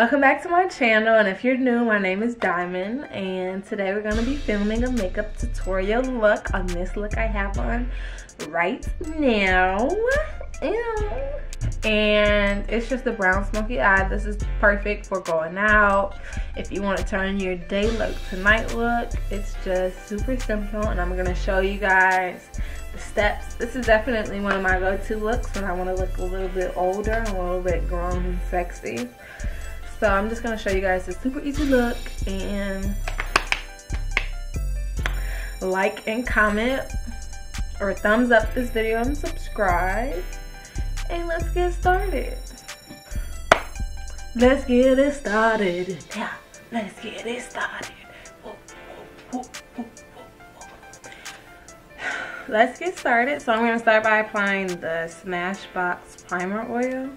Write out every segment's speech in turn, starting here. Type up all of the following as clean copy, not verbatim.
Welcome back to my channel, and if you're new, my name is Diamond, and today we're going to be filming a makeup tutorial look on this look I have on right now. And it's just a brown smoky eye. This is perfect for going out. If you want to turn your day look to night look, it's just super simple, and I'm going to show you guys the steps. This is definitely one of my go-to looks when I want to look a little bit older, a little bit grown and sexy. So I'm just going to show you guys a super easy look, and like and comment or thumbs up this video and subscribe, and let's get started. Let's get it started. Yeah, let's get it started. Let's get started. So I'm going to start by applying the Smashbox primer oil.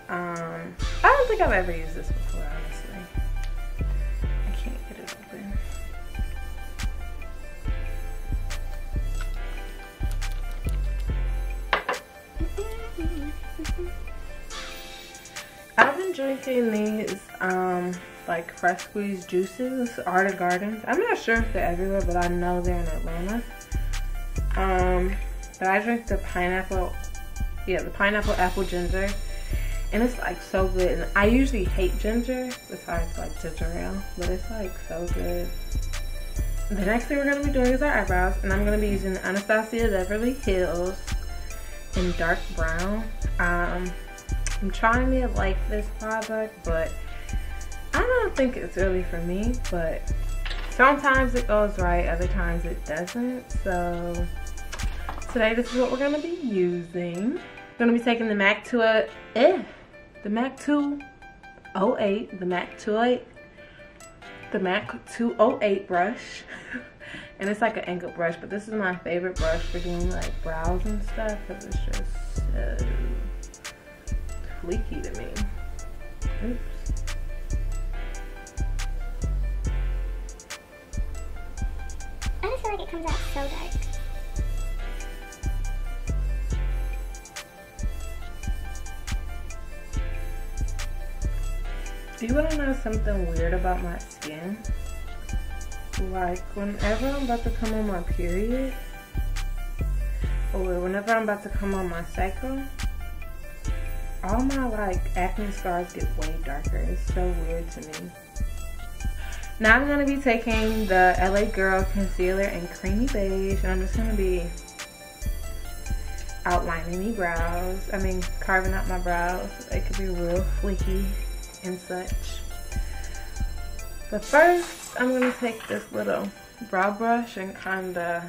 I don't think I've ever used this before, honestly. I can't get it open. I've been drinking these like fresh squeezed juices, Art Gardens. I'm not sure if they're everywhere, but I know they're in Atlanta. But I drink the pineapple, the pineapple apple ginger. And it's like so good. And I usually hate ginger, besides like ginger ale, but it's like so good. The next thing we're gonna be doing is our eyebrows, and I'm gonna be using the Anastasia Beverly Hills in dark brown. I'm trying to like this product, but I don't think it's really for me, but sometimes it goes right, other times it doesn't. So today this is what we're gonna be using. We're gonna be taking the MAC 208, the MAC 208 brush. And it's like an angled brush, but this is my favorite brush for doing like brows and stuff, because it's just so fleeky to me. Oops. I just feel like it comes out so dark. Do you want to know something weird about my skin? Like, whenever I'm about to come on my period, or whenever I'm about to come on my cycle, all my like acne scars get way darker. It's so weird to me. Now I'm going to be taking the LA Girl concealer in creamy beige, and I'm just going to be outlining my brows. I mean, carving out my brows. They could be real fleeky and such. But first, I'm going to take this little brow brush and kind of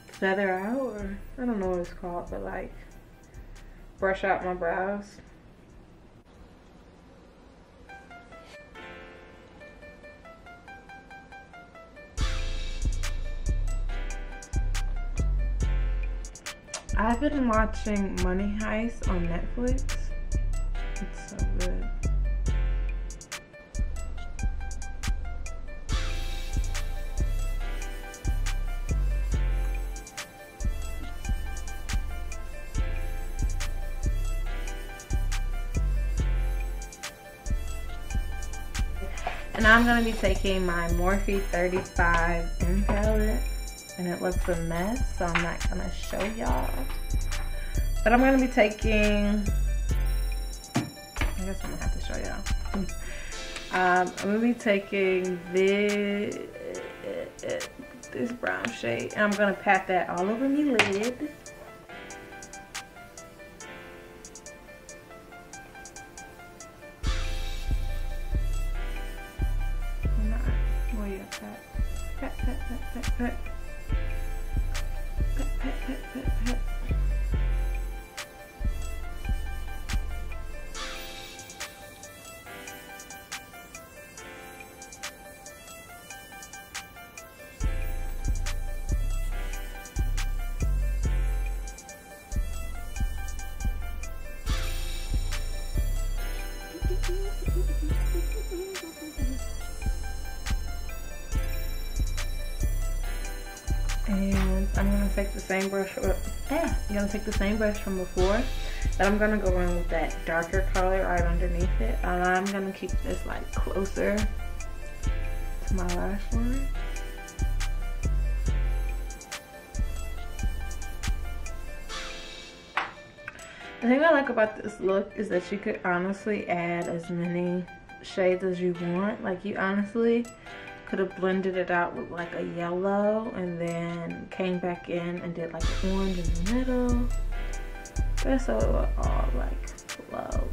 feather out, or I don't know what it's called, but like brush out my brows. I've been watching Money Heist on Netflix. It's so good. And I'm going to be taking my Morphe 35 in palette, and it looks a mess, so I'm not going to show y'all. But I'm going to be taking, I guess I'm going to have to show y'all. I'm going to be taking this brown shade, and I'm going to pat that all over my lid. Pat, pat, pat, pat, pat. Pat, pat, pat, pat, pat. And I'm gonna take the same brush. I'm gonna take the same brush from before. Then I'm gonna go in with that darker color right underneath it. And I'm gonna keep this like closer to my lash line. The thing I like about this look is that you could honestly add as many shades as you want. Like, you honestly could have blended it out with like a yellow and then came back in and did like an orange in the middle. Just so it would all like flow.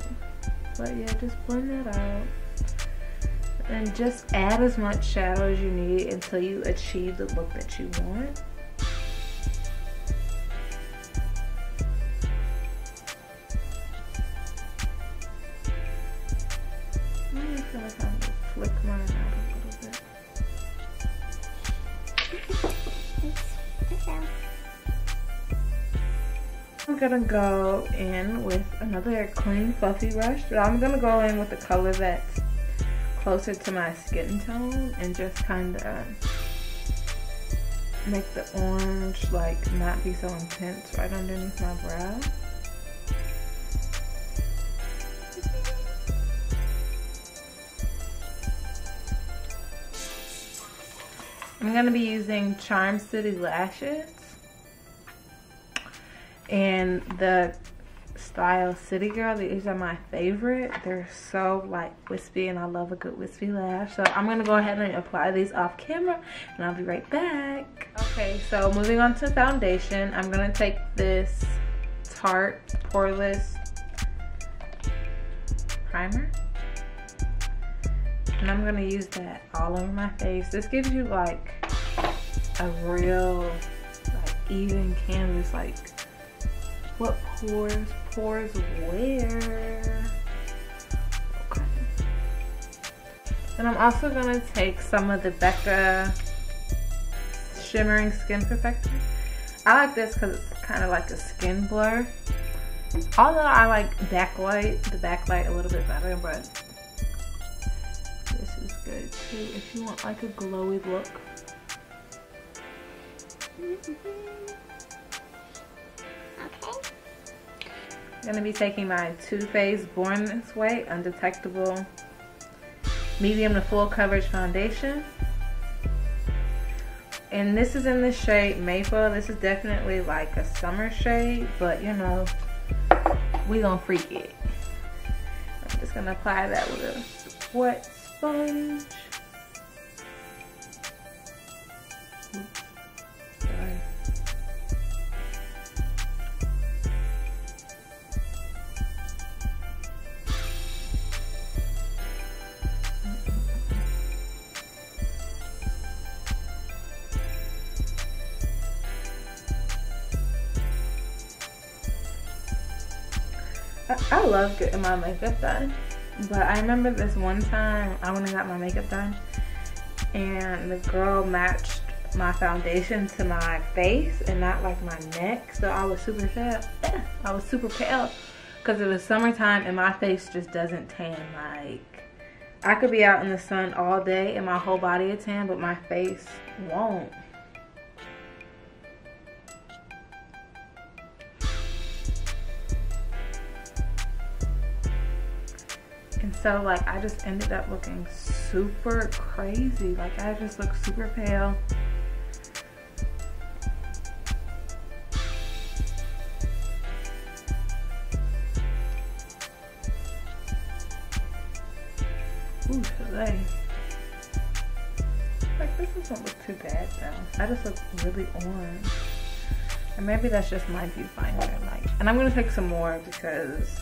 But yeah, just blend it out. And just add as much shadow as you need until you achieve the look that you want. I'm just gonna kind of flick mine out a little bit. I'm gonna go in with another clean fluffy brush, but I'm gonna go in with the color that's closer to my skin tone and just kind of make the orange like not be so intense right underneath my brow. I'm gonna be using Charm City lashes and the style City Girl. These are my favorite. They're so like wispy and I love a good wispy lash. So I'm gonna go ahead and apply these off camera and I'll be right back. Okay, so moving on to foundation, I'm gonna take this Tarte poreless primer and I'm gonna use that all over my face. This gives you like a real like even canvas, like what pores where. Okay. And I'm also gonna take some of the Becca shimmering skin perfector. I like this because it's kind of like a skin blur. Although I like the backlight a little bit better, but this is good too if you want like a glowy look. I'm gonna be taking my Too Faced Born This Way Undetectable medium to full coverage foundation, and this is in the shade Maple. This is definitely like a summer shade, but you know, we gonna freak it. I'm just gonna apply that with a wet sponge. Oops, sorry. I love getting my makeup done, but I remember this one time I went and got my makeup done and the girl matched my foundation to my face and not like my neck, so I was super pale. I was super pale because it was summertime and my face just doesn't tan. Like, I could be out in the sun all day and my whole body is tan, but my face won't. And so like I just ended up looking super crazy. Like I just look super pale. Ooh, today. Like this doesn't look too bad though. I just look really orange. And maybe that's just my viewfinder. Like, and I'm gonna take some more because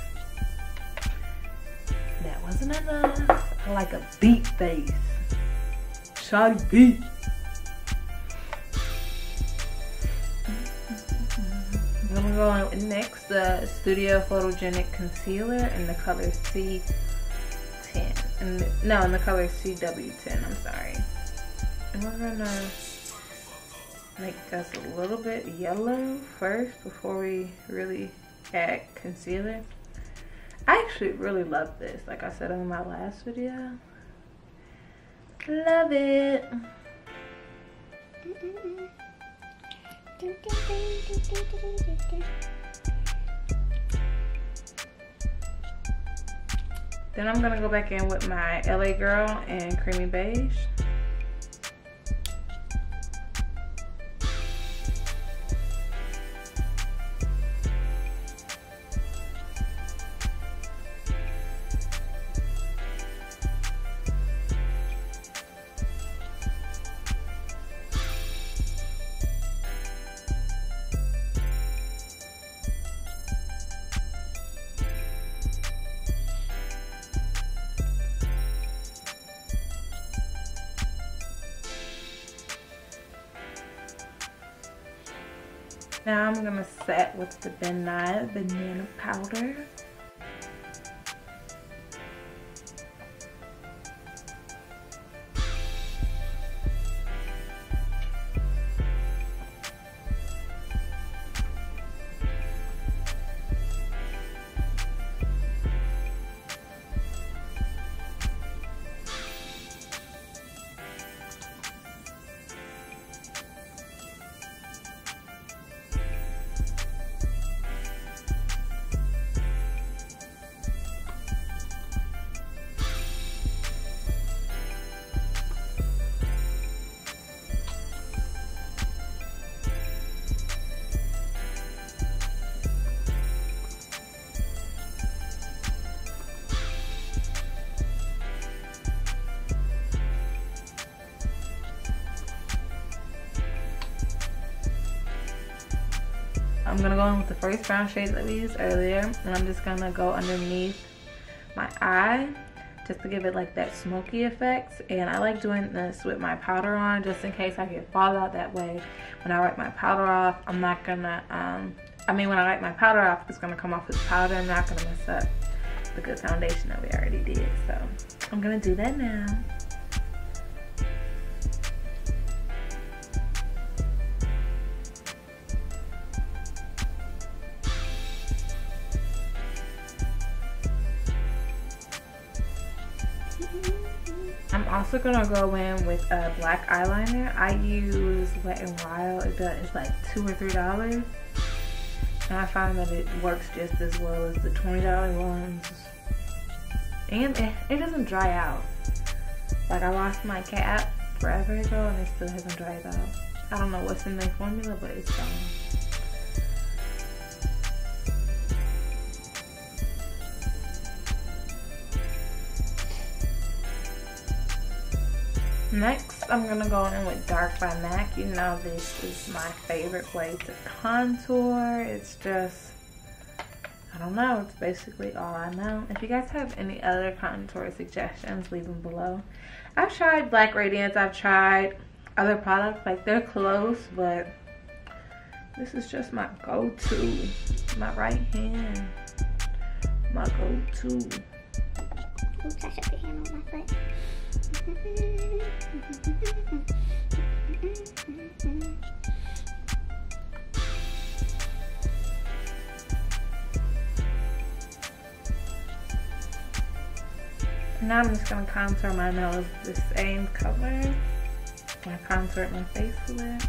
that wasn't enough. I like a beat face. Shoddy beat. I'm gonna go on with next the Studio Photogenic Concealer in the color C10. And no, in the color CW10, I'm sorry. And we're gonna make us a little bit yellow first before we really add concealer. I actually really love this, like I said in my last video. Love it. Then I'm gonna go back in with my LA Girl and Creamy Beige. Now I'm gonna set with the Banana powder. I'm gonna go in with the first brown shade that we used earlier, and I'm just gonna go underneath my eye just to give it like that smoky effect. And I like doing this with my powder on just in case I get fallout. That way when I wipe my powder off, I'm not gonna when I wipe my powder off, it's gonna come off with powder. I'm not gonna mess up the good foundation that we already did. So I'm gonna do that now. I'm also gonna go in with a black eyeliner. I use Wet n Wild. It's like $2 or $3, and I find that it works just as well as the $20 ones, and it doesn't dry out. Like, I lost my cap forever ago and it still hasn't dried out. I don't know what's in their formula, but it's gone. Next, I'm gonna go in with Dark by MAC. You know, this is my favorite way to contour. It's just, I don't know, it's basically all I know. If you guys have any other contour suggestions, leave them below. I've tried Black Radiance, I've tried other products, like they're close, but this is just my go-to. My right hand, my go-to. Oops, I should put hand on my foot. Now I'm just going to contour my nose the same color I contoured my face with.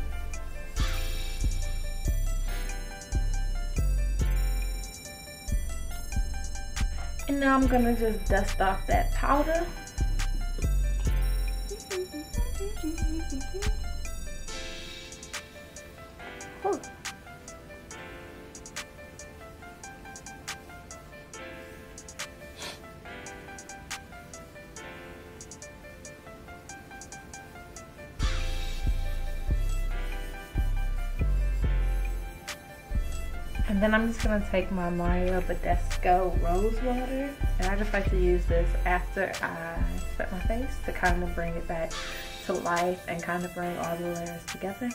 And now I'm going to just dust off that powder. Ooh. And then I'm just going to take my Mario Badescu Rose Water, and I just like to use this after I set my face to kind of bring it back to life and kind of bring all the layers together.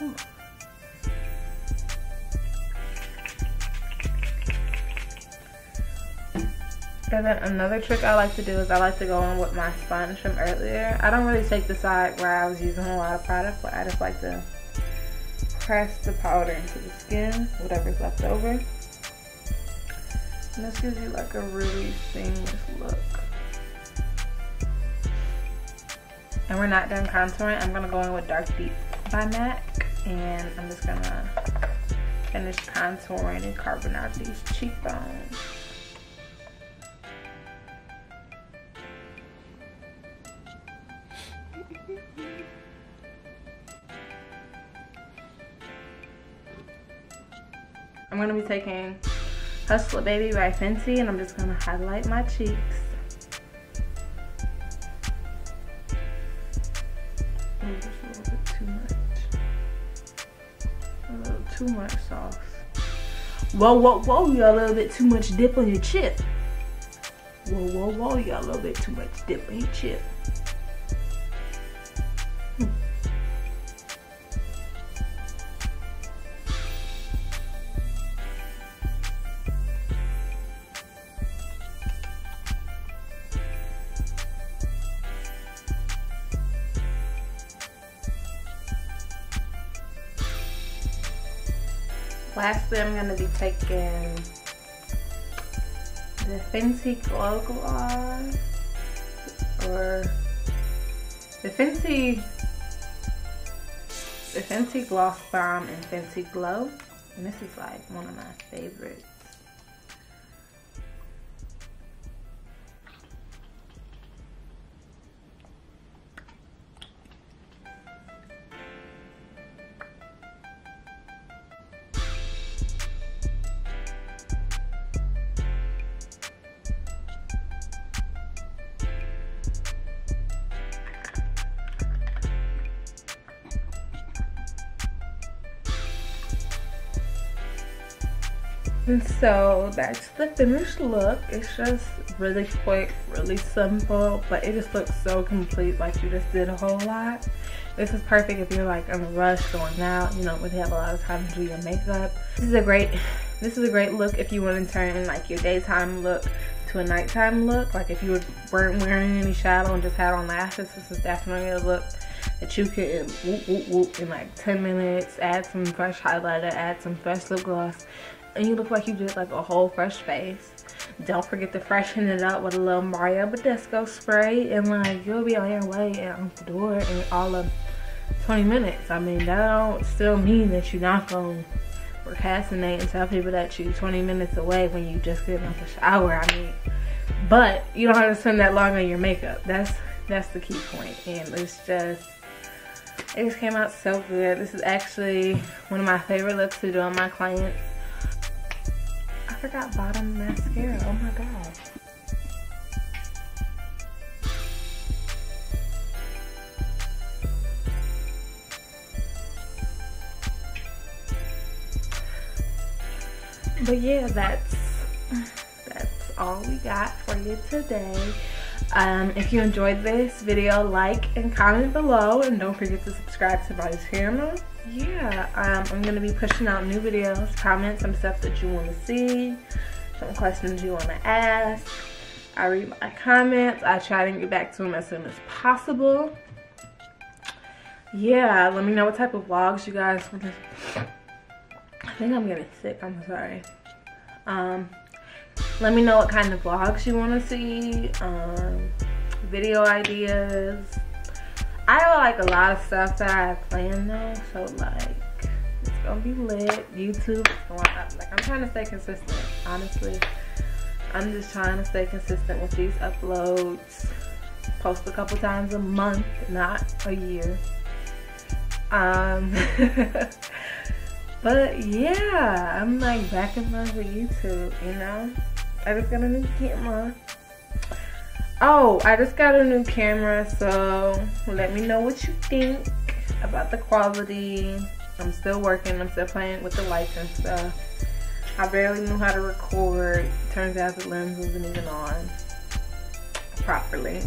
Ooh. And then another trick I like to do is I like to go in with my sponge from earlier. I don't really take the side where I was using a lot of product, but I just like to press the powder into the skin, whatever's left over. And this gives you like a really seamless look. And we're not done contouring. I'm gonna go in with Dark Deep by MAC, and I'm just gonna finish contouring and carving out these cheekbones. I'm gonna be taking Hustler Baby by Fenty, and I'm just gonna highlight my cheeks. Ooh, just a little bit too much. A little too much sauce. Whoa, whoa, whoa, you got a little bit too much dip on your chip. Whoa, whoa, whoa, you got a little bit too much dip on your chip. Lastly, I'm going to be taking the Fenty Glow Gloss, or the Fenty Gloss Bomb and Fenty Glow, and this is like one of my favorites. And so that's the finished look. It's just really quick, really simple, but it just looks so complete, like you just did a whole lot. This is perfect if you're like in a rush going out, you don't really have a lot of time to do your makeup. This is a great look if you want to turn like your daytime look to a nighttime look. Like if you weren't wearing any shadow and just had on lashes, this is definitely a look that you can whoop whoop whoop in like 10 minutes. Add some fresh highlighter, add some fresh lip gloss, and you look like you did like a whole fresh face. Don't forget to freshen it up with a little Mario Badescu spray, and like you'll be on your way out the door in all of 20 minutes. I mean, that don't still mean that you're not going to procrastinate and tell people that you're 20 minutes away when you just get out the shower. I mean, but you don't have to spend that long on your makeup. That's the key point. And it just came out so good. This is actually one of my favorite looks to do on my clients. I forgot bottom mascara. Oh my god. But yeah, that's all we got for you today. If you enjoyed this video, like and comment below, and don't forget to subscribe to my channel. Yeah, I'm gonna be pushing out new videos. Comment some stuff that you want to see, some questions you want to ask. I read my comments. I try to get back to them as soon as possible. Yeah, let me know what type of vlogs you guys want to. I think I'm getting sick. I'm sorry. Let me know what kind of vlogs you want to see. Video ideas. I have like a lot of stuff that I have planned though, so like it's gonna be lit. YouTube is going up. Like I'm trying to stay consistent, honestly. I'm just trying to stay consistent with these uploads. Post a couple times a month, not a year. But yeah, I'm like back in love with YouTube, you know. I just got a new camera. Oh, I just got a new camera, so let me know what you think about the quality. I'm still working, I'm still playing with the lights and stuff. I barely knew how to record. Turns out the lens wasn't even on properly.